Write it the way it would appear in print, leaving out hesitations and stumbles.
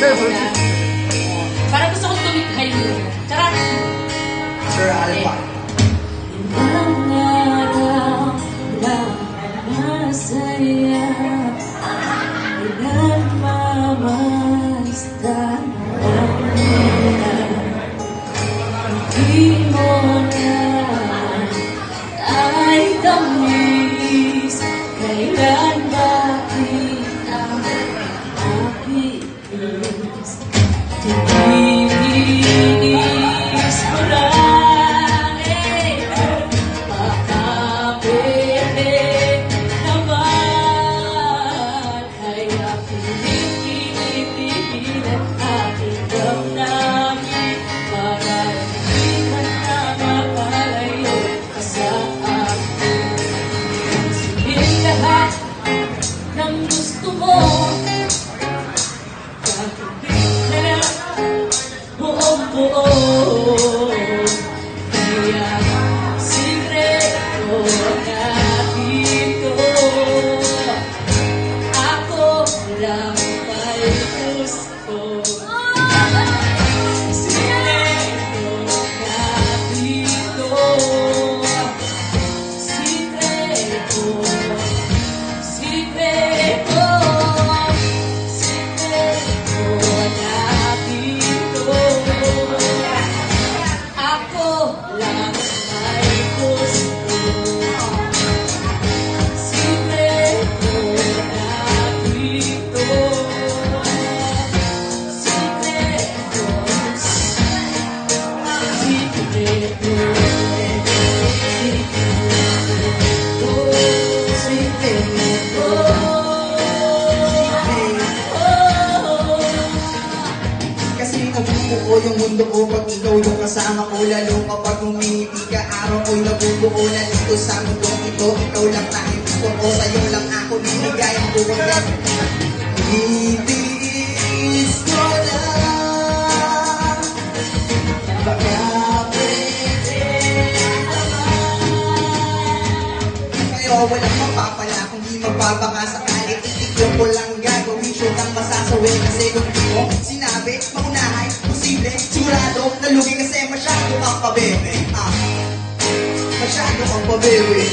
Parang gusto ko tumikhay mo. Charot! Sir Alpha. Ilang araw na masaya, ilang mamasdan hindi mo na ay tamis. Kailan ba kita makikinis? Tininis ko lang baka pwede naman. Kaya pinipilit aking damdamin para hindi ka na makalayo sa akin. Sabihin lahat ng gusto mo, buong-buo. Kaya sikreto natin to. Ako lang may gusto. Sikreto natin to. Sikreto. Sikreto. Sikreto natin to. Ako lang may gusto. Sikreto natin to. Sikreto. Sikreto. Kasi nabubuo yung mundo ko pag ikaw yung kasama ko. Lalo kapag humihiti ka, araw ko'y nabubuo na dito sa mundong ito. Ikaw lang tanging gusto ko, sa'yo lang ako binigay ang buong yan. Itiis ko na baka pwede naman. Kaya walang mapapala kung di magbabaka sakali. Itigyan ko lang gagawin, shoot ang masasawi. Kasi kung di mo sinabi, maunahay, posible, sigurado, nalugi kasi masyado kang pabebe. Masyado kang pabebe.